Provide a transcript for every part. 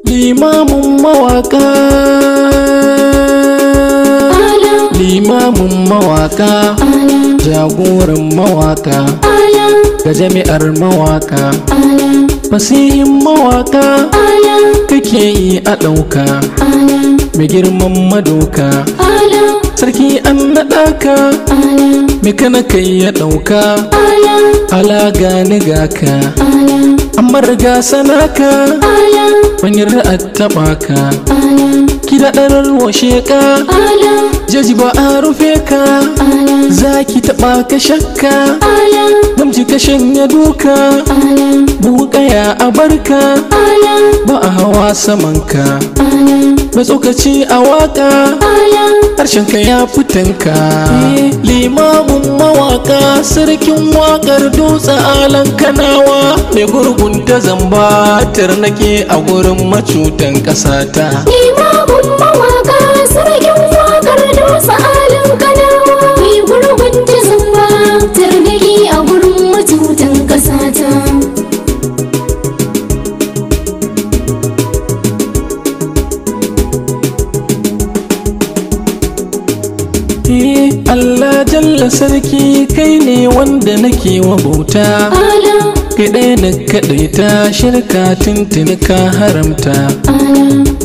Limamin mawaka, limamin mawaka, jagoran mawaka, ga jami'ar mawaka, fasihin mawaka, kake yi a ɗauka, mai girman madoka, sarki an naɗa ka, mai kana kai ya ɗauka, ala gani ga ka, amma riga sanaka, wani ra'ad taɓa ka, kida ɗarar washe ka, jaji ba a rufe ka, zaki taɓa ka shakka, gamji ka shanya duka, buhu kaya a barka, ba a hawa samanka, mai tsokaci a waka, harshen ka ya fitanka. Limamin mawaka, sarkin wakar dutse alan kanawa, mai gurgunta zamba tarnake a gurin macutan ƙasata. Limamin mawaka, sarkin wakar dutse alan kanawa, mai gurgunta zamba tarnake a gurin macutan ƙasata. Allah jalla sarki, kai ne wanda nake wa bauta, kai ɗaya na kaɗaita, shirka tuntuni ka haramta,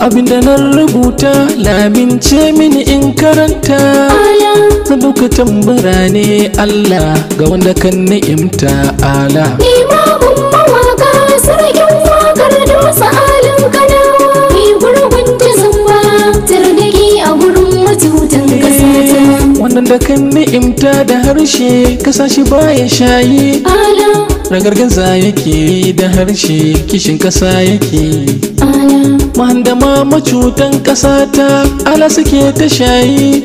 abinda na rubuta lamince mini in karanta, na duka tambura ne Allah ga wanda kan ni'imta. ala Limamin mawaka, sarkin wakar dutse alan kanawa, mai gurgunta zamba tarnake a gurin macutan ƙasata. wannan da kan ni'imta da harshe, kasa shi baya shayi, ragargaza yake da harshe, kishin kasa yake, mahandama macutan kasa ta ala suke ta shayi,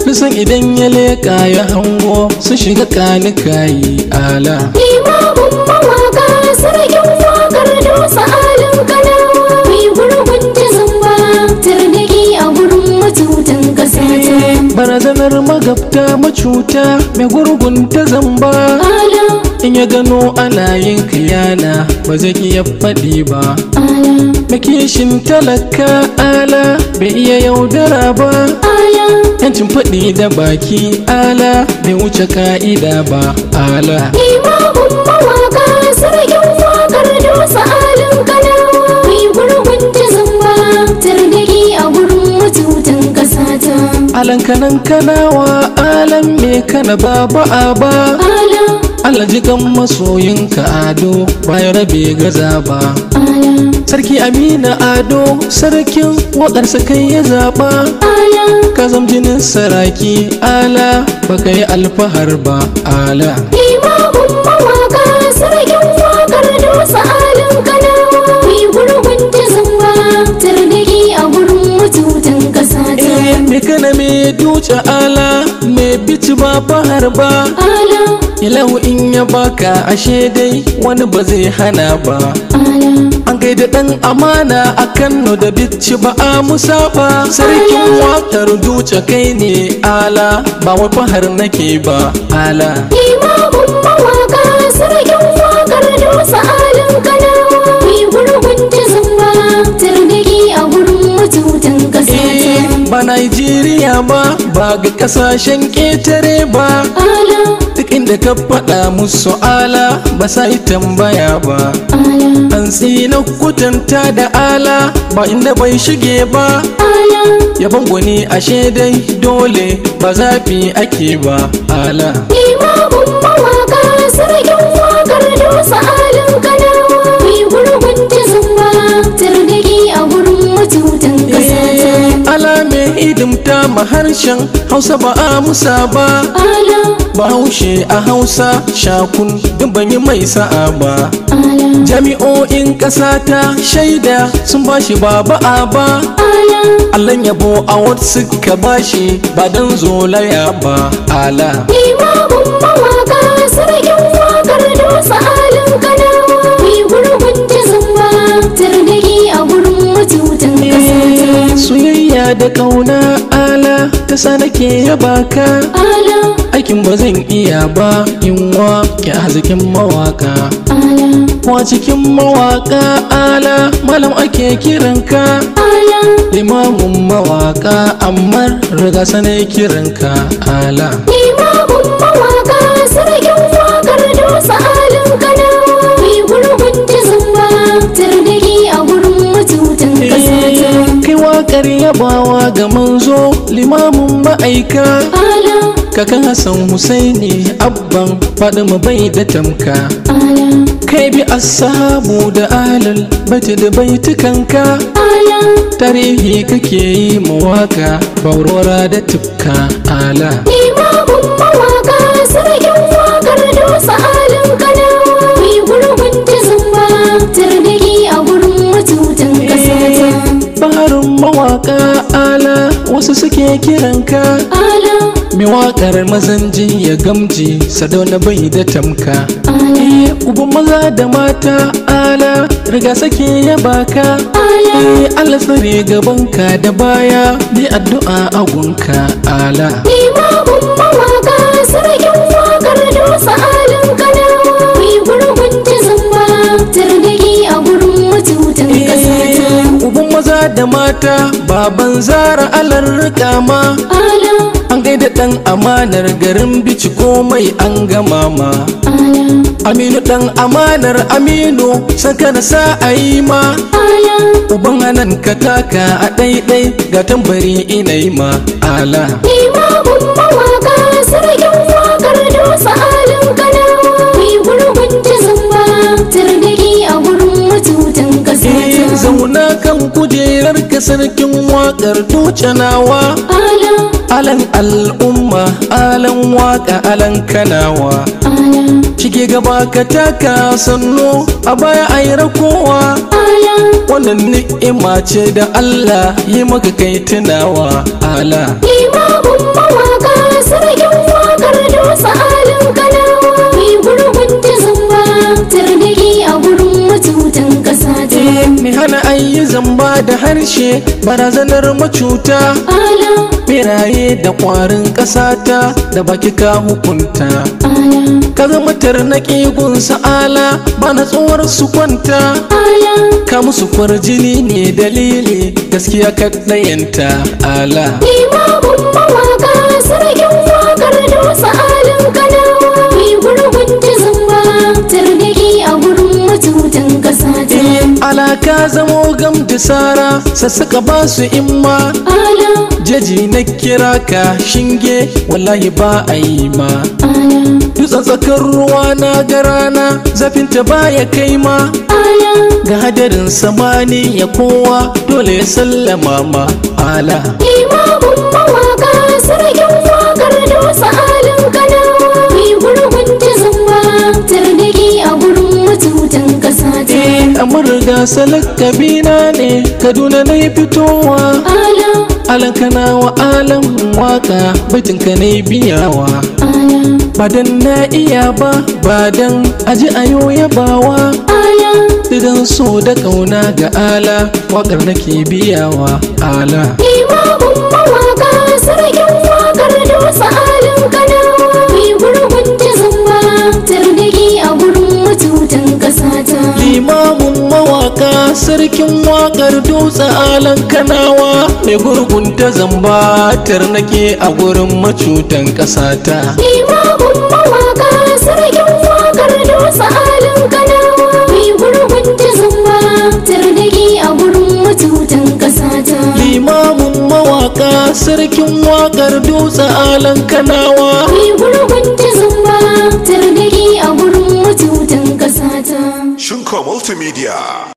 nisan idan ya leka ya hango su shiga kanikayi. ala Limamin mawaka, sarkin wakar dutse alan kanawa, mai gurgunta zamba tarnake a gurin macutan ƙasata. barazanar magabta macuta, mai gurgunta zamba, in ya gano ana yin kiyana ba zai iya faɗi ba, makishin talaka ala bai iya yaudara ba, yancin faɗi da baki ala bai wuce ka'ida ba. ala Limamin mawaka, sarkin wakar dutse alan kanawa, mai gurgunta zamba tarnake a gurin macutan ƙasata. alan kanan kanawa, alan me kana ba ba, Allah jikan masoyinka ado bayan rabe gaza ba, sarki Amina ado sarkin waƙarsa kai ya zaɓa, ka zam jinin saraki ala baka yi alfahar ba. ala Limamin mawaka, sarkin wakar dutse alan kanawa, mai gurgunta zamba tarnake a gurin macutan ƙasata. me kana me duce ala me bici ba fahar ba, ilahu in ya baka ashe dai wani ba zai hana ba, an gaida ɗan amana a Kano da bici ba a musa ba, sarkin wakar duce kai ne ala ba wai fahar nake ba. ala Limamin mawaka, sarkin wakar dutse alan kanawa, mai gurgunta zamba tarnake a gurin macutan ƙasata. ba Najeriya ba ga kasashen ƙetare ba, duk inda ka faɗa musu ala ba sa yi tambaya ba, an tsina kutanta da ala ba inda bai shige ba, yaban gwani ashe dai dole ba zafi ake ba. ala Limamin mawaka, sarkin wakar dutse alan kanawa, mai gurgunta zamba tarnake a gurin macutan ƙasata. ala mai hidimta ma harshen Hausa ba a musa ba, Bahaushe a Hausa shakun duk ban yi mai sa'a ba, jami'o'in ƙasa ta shaida sun bashi ba ba'a ba, Allah yabo a wat suka bashi ba dan zolaya ba. ala Limamin mawaka, sarkin wakar dutse alan kanawa, mai gurgunta zamba tarnake a gurin macutan ƙasata. soyayya da ƙauna ala ta sa nake yaba ka, aikin ba zan iya ba yunwa ke arzikin mawaka, farko cikin mawaka ala malam ake kiranka ala limamin mawaka amma riga sanai kiranka ala limamin mawaka sarkin wakar dosa alin kanawa mai gurgun jazamba tardaki a gurin matutan kasata kai wakar yabawa ga manzo limamin ma'aika ala kakan Hassan Husaini abban Fatima bai da tamka ala kai bi ashabu da alal baiti da baitukanka ala tarihi kake yi mawaka baurora da tufka ala limamin mawaka sarkin wakar dosa alin kanawa mai gurgun jazamba tardaki a gurin matutan kasata baharin mawaka ala wasu suke kiranka ala mai wakar mazanji ya gamji sadauna bai da tamka uban maza da mata ala riga sake ya baka Allah tsare gabanka da baya ni addu'a a gunka ala limamin mawaka sarkin wakar dosa alin kanawa mai gurgun jazamba tardaki a gurin matutan kasata uban maza da mata baban zara alar rikama ala an gaida dan amanar garin bici komai an gama ma ala aminu dan amanar aminu saka na sa a yi ma ala uban hanan ka taka a ɗaiɗai ga tambari ina yi ma ala limamin mawaka sarkin wakar dosa alin kanawa mai gurgun jazamba tardaki a gurin matutan kasata zauna kan kujerar ka sarkin wakar ducanawa ala alan al'umma alan waka alan kanawa ala cike gaba ka taka sannu a baya a yi rakowa ala wannan ni'ima ce da Allah yi maka kai tunawa ala limamin mawaka sarkin wakar dosa alin kanawa mai gurgun jazamba tardaki a gurin matutan kasata mai hana ayi zamba da harshe barazanar macuta ala beraye da kwarin ƙasata da baki ka hukunta ala ka zama tarnaƙi gun sa'ala ba na tsohuwar su kwanta ala ka musu kwarjini ne dalili gaskiya ka ɗayanta ala limamin mawaka sarkin wakar dosa alin kanawa mai gurgun jazamba tardaki a gurin matutan kasata ala ka zamo gam da sara sassaka ba su imma ala jaji na kira ka shinge wallahi ba a yi ma ala dutsen tsakar ruwa na ga rana zafinta baya kai ma ala ga hadarin samani ya kowa dole ya sallama ma ala limamin mawaka sarkin wakar dosa alin kanawa mai gurgun jazamba tardaki a gurin matutan kasata amurga salakabina ne kaduna na fitowa ala alan kanawa alan waka baitinka ne biyawa ala badan na iya ba badan aji ayo yabawa ala idan so da kauna ga ala wakar nake biyawa ala limamin mawaka sarkin wakar dosa alin kanawa mai gurgun jazamba tardaki a gurin matutan kasata limamin mawaka sarkin wakar dutse alan kanawa mai gurgunta zamba tarnake a gurin macutan ƙasata limamin mawaka sarkin wakar dosa alin kanawa mai gurgun jazamba tardaki a gurin matutan kasata limamin mawaka sarkin wakar dutse alan kanawa mai gurgun jazamba tardaki a gurin matutan kasata Shinko Multimedia.